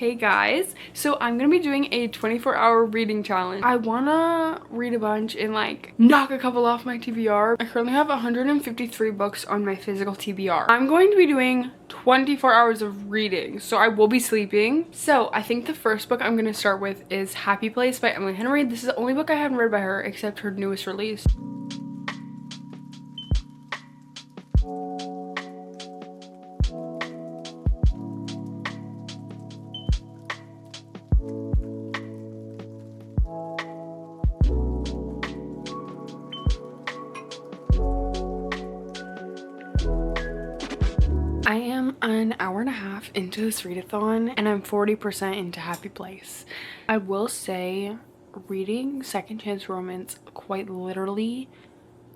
Hey guys, so I'm gonna be doing a 24-hour reading challenge. I wanna read a bunch and like knock a couple off my TBR. I currently have 153 books on my physical TBR. I'm going to be doing 24 hours of reading, so I will be sleeping. So I think the first book I'm gonna start with is Happy Place by Emily Henry. This is the only book I haven't read by her except her newest release. I am an hour and a half into this readathon and I'm 40% into Happy Place. I will say reading Second Chance Romance quite literally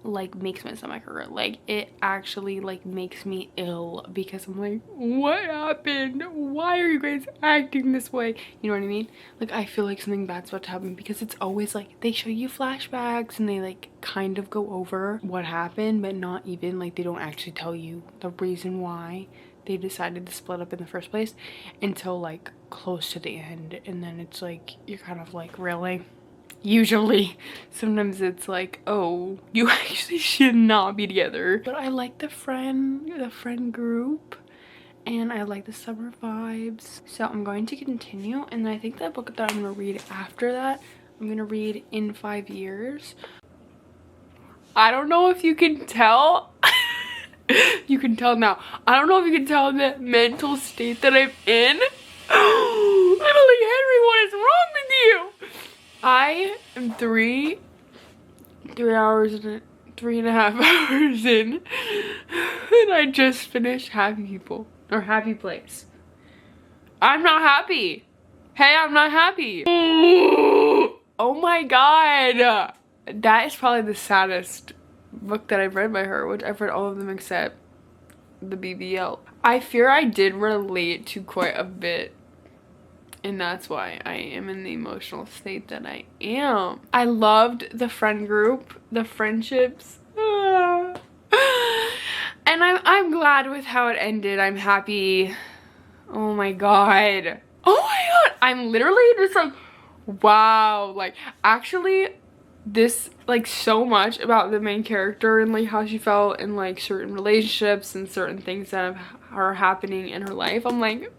like makes my stomach hurt. Like it actually like makes me ill because I'm like, what happened? Why are you guys acting this way? You know what I mean? Like I feel like something bad's about to happen because it's always like they show you flashbacks and they like kind of go over what happened, but not even like they don't actually tell you the reason why they decided to split up in the first place until like close to the end. And then it's like you're kind of like, really? Usually, sometimes it's like, oh, you actually should not be together. But I like the friend group, and I like the summer vibes. So I'm going to continue, and I think that book that I'm gonna read after that, I'm gonna read In 5 Years. I don't know if you can tell. You can tell now. I don't know if you can tell the mental state that I'm in. Emily Henry, what is wrong with you? I am 3.5 hours in, and I just finished Happy People, or Happy Place. I'm not happy. Hey, I'm not happy. Oh my god. That is probably the saddest book that I've read by her, which I've read all of them except the BBL. I fear I did relate to quite a bit. And that's why I am in the emotional state that I am. I loved the friend group, the friendships. And I'm glad with how it ended. I'm happy. Oh my god. Oh my god. I'm literally just like, wow. Like, actually, this, like, so much about the main character and, like, how she felt in, like, certain relationships and certain things that are happening in her life. I'm like,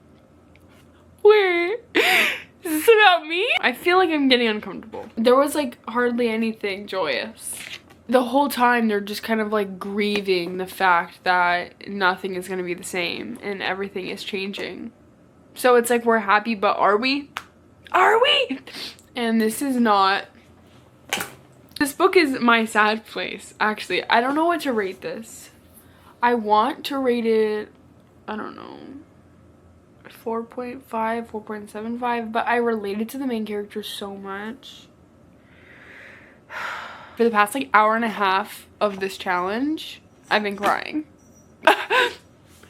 wait, is this about me? I feel like I'm getting uncomfortable. There was like hardly anything joyous. The whole time they're just kind of like grieving the fact that nothing is gonna be the same and everything is changing. So it's like we're happy, but are we? Are we? And this is not. This book is my sad place, actually. I don't know what to rate this. I want to rate it, I don't know, 4.5, 4.75, but I related to the main character so much. For the past like hour and a half of this challenge, I've been crying.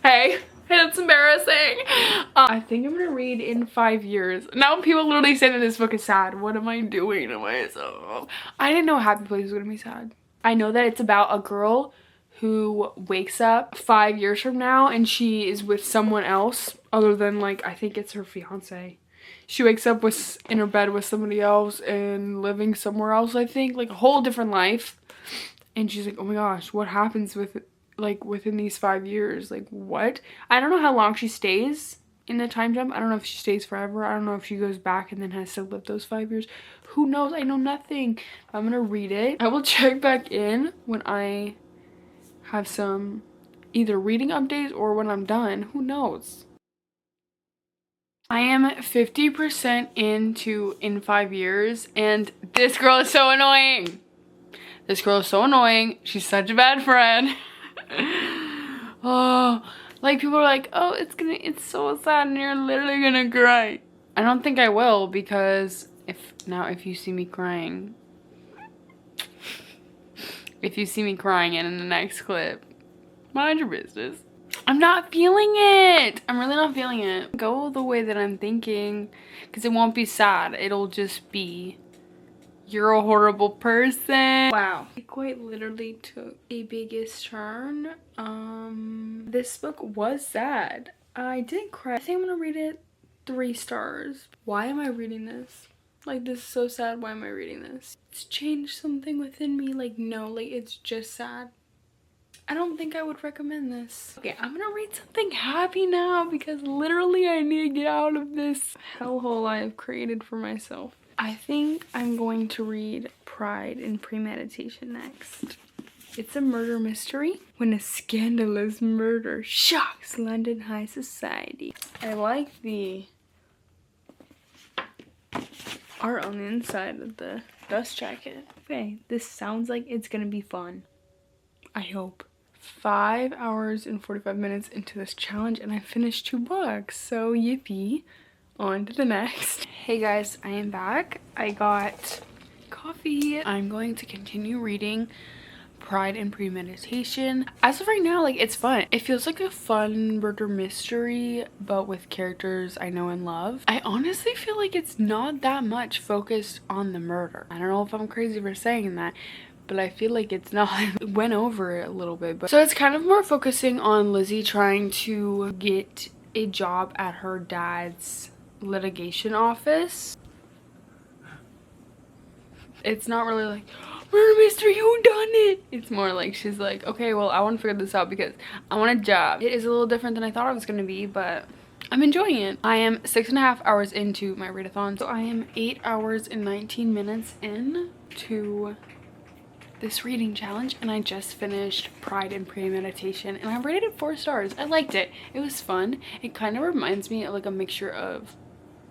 Hey, that's embarrassing. I think I'm gonna read In 5 Years. Now people literally say that this book is sad. What am I doing to myself? I didn't know Happy Place was gonna be sad. I know that it's about a girl who wakes up 5 years from now and she is with someone else other than, like, I think it's her fiance. She wakes up in her bed with somebody else and living somewhere else, I think, like a whole different life. And she's like, oh my gosh, what happens with, like, within these 5 years? Like, what? I don't know how long she stays in the time jump. I don't know if she stays forever. I don't know if she goes back and then has to live those 5 years. Who knows? I know nothing. I'm gonna read it. I will check back in when I have some either reading updates or when I'm done. Who knows? I am 50% into In 5 Years, and this girl is so annoying. This girl is so annoying. She's such a bad friend. Oh, like people are like, oh, it's so sad and you're literally gonna cry. I don't think I will, because if you see me crying, if you see me crying in the next clip, mind your business. I'm not feeling it. I'm really not feeling it. Go the way that I'm thinking, because it won't be sad. It'll just be, you're a horrible person. Wow. It quite literally took a biggest turn. This book was sad. I didn't cry. I think I'm gonna read it 3 stars. Why am I reading this? Like, this is so sad. Why am I reading this? It's changed something within me. Like, no, like, it's just sad. I don't think I would recommend this. Okay, I'm gonna read something happy now because literally I need to get out of this hellhole I have created for myself. I think I'm going to read Pride and Premeditation next. It's a murder mystery when a scandalous murder shocks London high society. I like the art on the inside of the dust jacket. Okay, this sounds like it's gonna be fun. I hope. 5 hours and 45 minutes into this challenge and I finished 2 books, so yippee. On to the next. Hey guys, I am back. I got coffee. I'm going to continue reading Pride and Premeditation. As of right now, like, it's fun. It feels like a fun murder mystery, but with characters I know and love. I honestly feel like it's not that much focused on the murder. I don't know if I'm crazy for saying that, but I feel like it's not. It went over it a little bit, but so it's kind of more focusing on Lizzie trying to get a job at her dad's litigation office. It's not really like murder mystery, who done it? It's more like she's like, okay, well, I want to figure this out because I want a job. It is a little different than I thought it was going to be, but I'm enjoying it. I am 6.5 hours into my readathon, so I am 8 hours and 19 minutes into this reading challenge, and I just finished Pride and Premeditation and I rated it 4 stars. I liked it. It was fun. It kind of reminds me of like a mixture of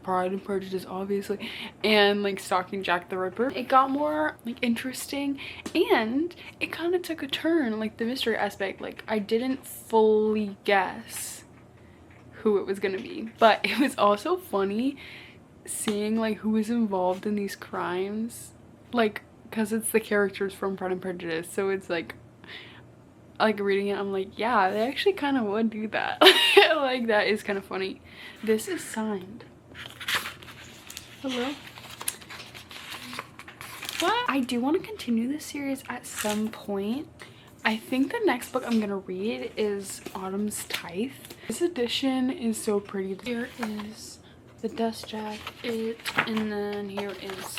Pride and Prejudice, obviously, and like Stalking Jack the Ripper. It got more like interesting and it kind of took a turn, like the mystery aspect. Like, I didn't fully guess who it was gonna be, but it was also funny seeing like who was involved in these crimes, like, because it's the characters from Pride and Prejudice, so it's like reading it, I'm like, yeah, they actually kind of would do that. Like, that is kind of funny. This is signed. Hello. What? I do want to continue this series at some point. I think the next book I'm gonna read is Autumn's Tithe. This edition is so pretty. Here is the dust jacket, and then here is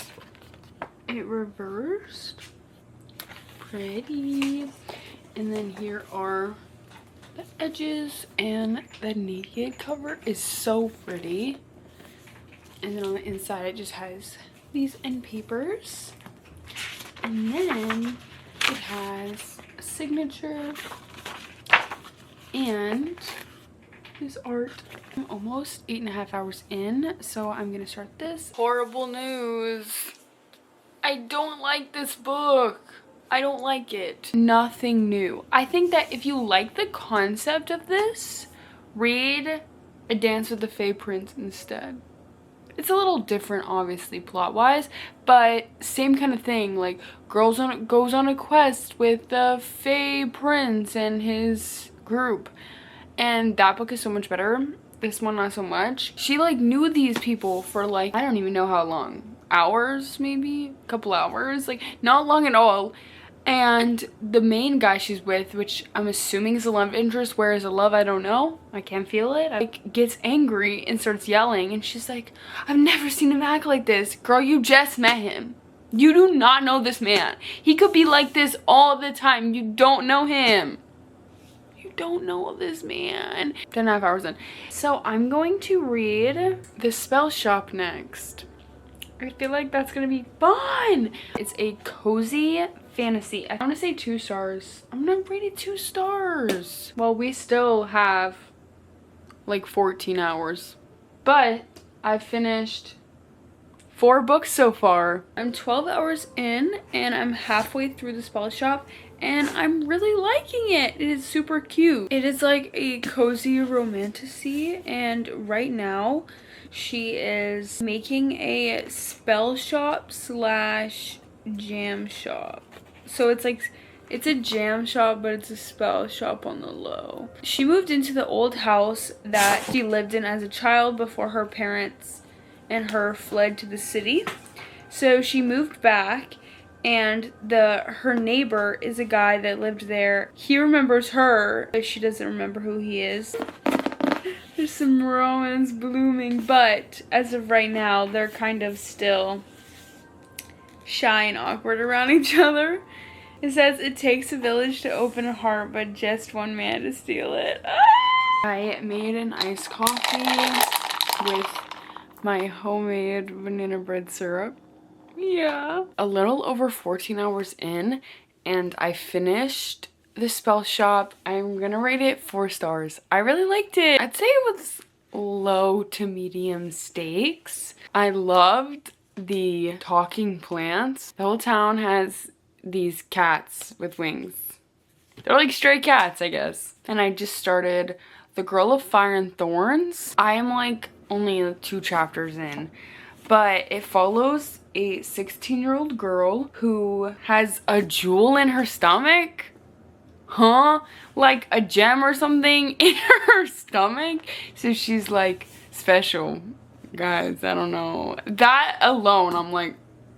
it reversed. Pretty. And then here are the edges, and the naked cover is so pretty. And then on the inside it just has these end papers, and then it has a signature and this art. I'm almost 8.5 hours in, so I'm gonna start this. Horrible news. I don't like this book. I don't like it. Nothing new. I think that if you like the concept of this, read A Dance with the Fae Prince instead. It's a little different, obviously, plot-wise, but same kind of thing. Like, goes on a quest with the Fae Prince and his group. And that book is so much better. This one, not so much. She, like, knew these people for, like, I don't even know how long. Hours, maybe? A couple hours. Like, not long at all. And the main guy she's with, which I'm assuming is a love interest, where is the love, I don't know. I can't feel it. Like, gets angry and starts yelling, and she's like, I've never seen him act like this. Girl, you just met him. You do not know this man. He could be like this all the time. You don't know him. You don't know this man. 10.5 hours in. So I'm going to read The Spell Shop next. I feel like that's gonna be fun. It's a cozy fantasy. I want to say 2 stars. I'm gonna rate it 2 stars. Well, we still have like 14 hours, but I've finished 4 books so far. I'm 12 hours in and I'm halfway through The Spell Shop, and I'm really liking it. It is super cute. It is like a cozy romantasy, and right now she is making a spell shop slash jam shop. So it's like, it's a jam shop, but it's a spell shop on the low. She moved into the old house that she lived in as a child before her parents and her fled to the city. So she moved back, and her neighbor is a guy that lived there. He remembers her, but she doesn't remember who he is. There's some romance blooming, but as of right now, they're kind of still shy and awkward around each other. It says, it takes a village to open a heart, but just one man to steal it. Ah! I made an iced coffee with my homemade banana bread syrup. Yeah. A little over 14 hours in, and I finished The Spell Shop. I'm gonna rate it 4 stars. I really liked it. I'd say it was low to medium stakes. I loved the talking plants. The whole town has these cats with wings. They're like stray cats, I guess. And I just started The Girl of Fire and Thorns. I am like only 2 chapters in, but it follows a 16-year-old girl who has a jewel in her stomach. Huh? Like a gem or something in her stomach. So she's like special. Guys, I don't know. That alone, I'm like,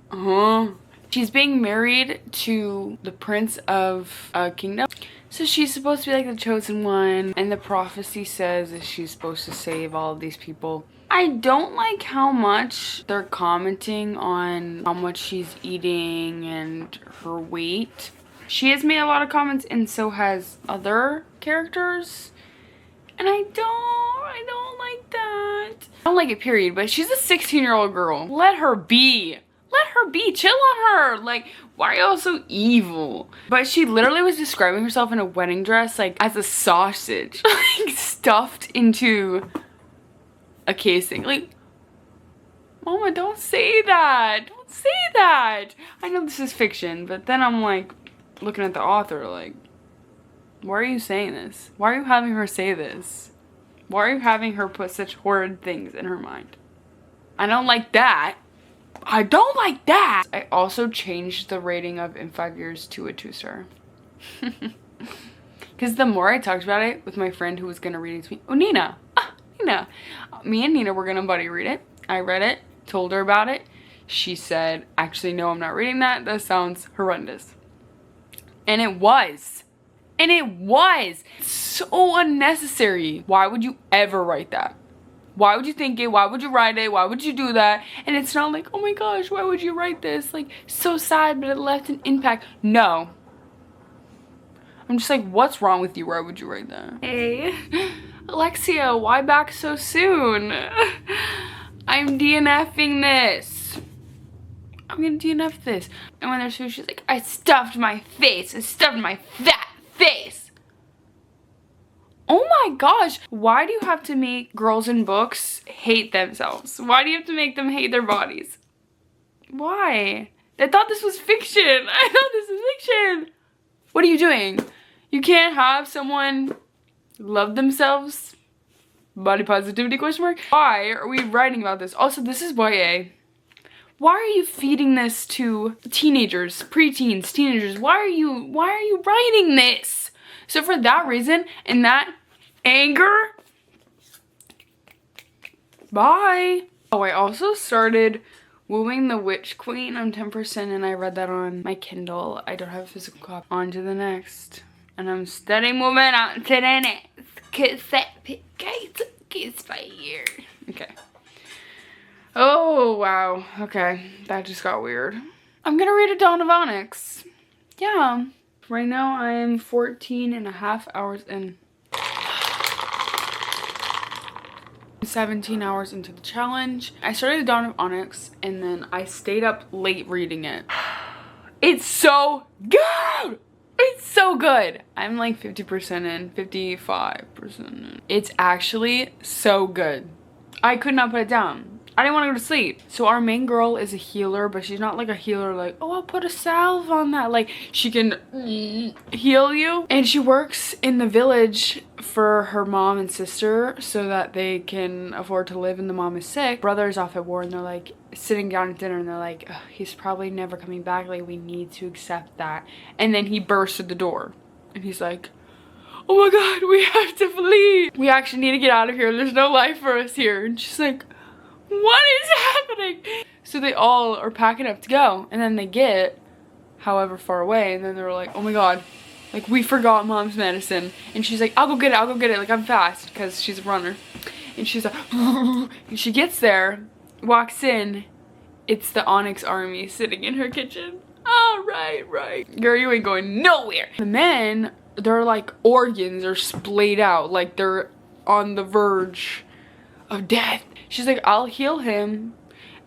huh? She's being married to the prince of a kingdom. So she's supposed to be like the chosen one. And the prophecy says that she's supposed to save all of these people. I don't like how much they're commenting on how much she's eating and her weight. She has made a lot of comments, and so has other characters. And I don't like that. I don't like it, period. But she's a 16-year-old girl. Let her be. Let her be. Chill on her. Like, why are y'all so evil? But she literally was describing herself in a wedding dress, like, as a sausage. Like, stuffed into a casing. Like, Mama, don't say that. Don't say that. I know this is fiction, but then I'm like, looking at the author, like, why are you saying this? Why are you having her say this? Why are you having her put such horrid things in her mind? I don't like that. I don't like that. I also changed the rating of In 5 Years to a 2-star. Because the more I talked about it with my friend who was going to read it to me. Oh, Nina. Nina. Me and Nina were going to buddy read it. I read it. Told her about it. She said, actually, no, I'm not reading that. That sounds horrendous. And it was. And it was. So unnecessary. Why would you ever write that? Why would you think it? Why would you write it? Why would you do that? And it's not like, oh my gosh, why would you write this? Like, so sad, but it left an impact. No. I'm just like, what's wrong with you? Why would you write that? Hey, Alexia, why back so soon? I'm DNFing this. I'm gonna DNF this. And when there's food, she's like, I stuffed my face. I stuffed my fat face. Oh my gosh. Why do you have to make girls in books hate themselves? Why do you have to make them hate their bodies? Why? I thought this was fiction. I thought this was fiction. What are you doing? You can't have someone love themselves? Body positivity question mark? Why are we writing about this? Also, this is YA. Why are you feeding this to teenagers, preteens, teenagers? Why are you writing this? So for that reason and that anger, bye. Oh, I also started Wooing the Witch Queen. I'm 10% and I read that on my Kindle. I don't have a physical copy. On to the next. And I'm steady moving on to the next. Kiss by ear. Okay. Oh, wow. Okay. That just got weird. I'm gonna read A Dawn of Onyx. Yeah. Right now I am 14 and a half hours in. 17 hours into the challenge. I started The Dawn of Onyx and then I stayed up late reading it. It's so good! It's so good! I'm like 50% in, 55% in. It's actually so good. I could not put it down. I didn't want to go to sleep. So our main girl is a healer, but she's not like a healer like, oh, I'll put a salve on that. Like, she can heal you. And she works in the village for her mom and sister so that they can afford to live and the mom is sick. Brother's off at war and they're like sitting down at dinner and they're like, he's probably never coming back. Like, we need to accept that. And then he bursts at the door and he's like, oh my God, we have to flee. We actually need to get out of here. There's no life for us here. And she's like, what is happening? So they all are packing up to go and then they get however far away and then they're like, oh my God, Like, we forgot mom's medicine. And she's like, I'll go get it. Like, I'm fast because she's a runner. And she's like, and she gets there, walks in. It's the Onyx army sitting in her kitchen. Oh, right. Girl, you ain't going nowhere. The men, their like organs are splayed out. Like, they're on the verge of death. She's like, I'll heal him.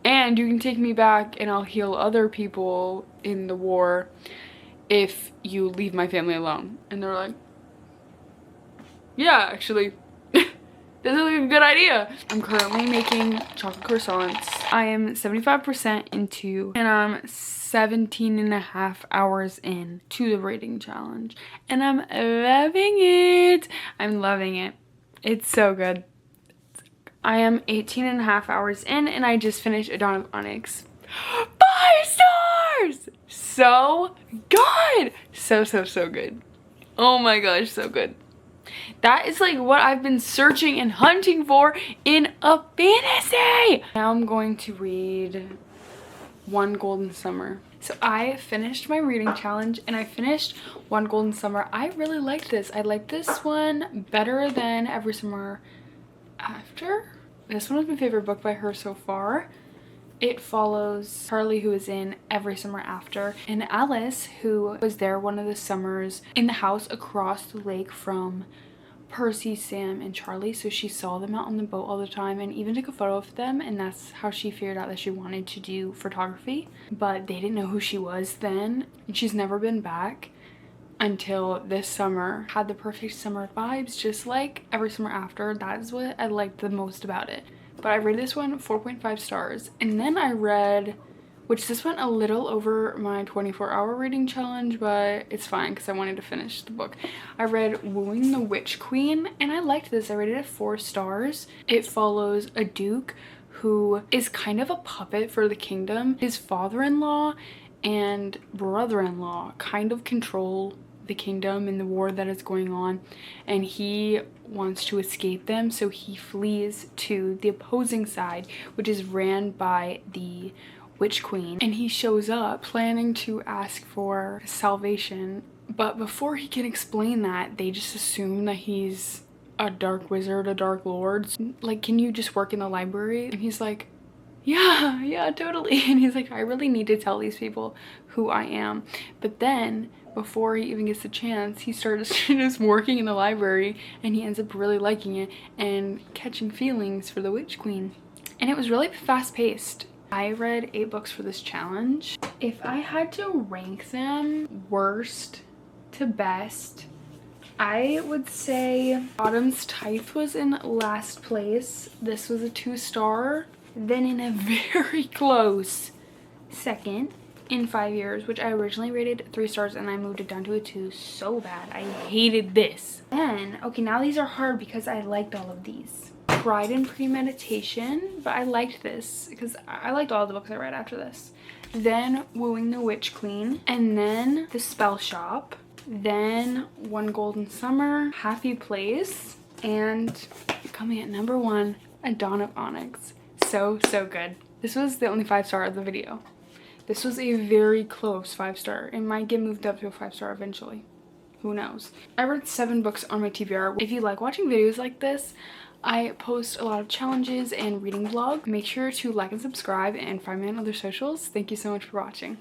And you can take me back and I'll heal other people in the war if you leave my family alone. And they're like, yeah, actually, this is a good idea. I'm currently making chocolate croissants. I am 75% into, and I'm 17 and a half hours in to the rating challenge. And I'm loving it. I'm loving it. It's so good. I am 18 and a half hours in, and I just finished A Dawn of Onyx. 5 stars! So good! So good. Oh my gosh, so good. That is like what I've been searching and hunting for in a fantasy! Now I'm going to read One Golden Summer. So I finished my reading challenge and I finished One Golden Summer. I really liked this. I liked this one better than Every Summer After. This one was my favorite book by her so far. It follows Charlie, who is in Every Summer After, and Alice, who was there one of the summers in the house across the lake from Percy, Sam, and Charlie. So she saw them out on the boat all the time and even took a photo of them, and that's how she figured out that she wanted to do photography. But they didn't know who she was then, and she's never been back until this summer. Had the perfect summer vibes, just like Every Summer After. That is what I liked the most about it. But I rated this one 4.5 stars. And then I read, which this went a little over my 24-hour reading challenge, but it's fine because I wanted to finish the book. I read Wooing the Witch Queen, and I liked this. I rated it 4 stars. It follows a duke who is kind of a puppet for the kingdom. His father-in-law and brother-in-law kind of control the kingdom and the war that is going on, and he wants to escape them, so he flees to the opposing side, which is ran by the Witch Queen, and he shows up planning to ask for salvation. But before he can explain that, they just assume that he's a dark wizard, a dark lord. Like, can you just work in the library? And he's like, yeah, totally. And he's like, I really need to tell these people who I am. But then before he even gets the chance, he starts just working in the library, and he ends up really liking it and catching feelings for the Witch Queen. And it was really fast-paced. I read 8 books for this challenge. If I had to rank them worst to best, I would say Autumn's Tithe was in last place. This was a 2-star. Then in a very close second, In 5 Years, which I originally rated 3 stars and I moved it down to a 2 so bad. I hated this. Then, okay, now these are hard because I liked all of these. Pride and Premeditation, but I liked this because I liked all the books I read after this. Then Wooing the Witch Queen, and then The Spell Shop, then One Golden Summer, Happy Place, and coming at number 1, A Dawn of Onyx. So good. This was the only 5-star of the video. This was a very close 5-star. It might get moved up to a 5-star eventually. Who knows? I read 7 books on my TBR. If you like watching videos like this, I post a lot of challenges and reading vlogs. Make sure to like and subscribe and find me on other socials. Thank you so much for watching.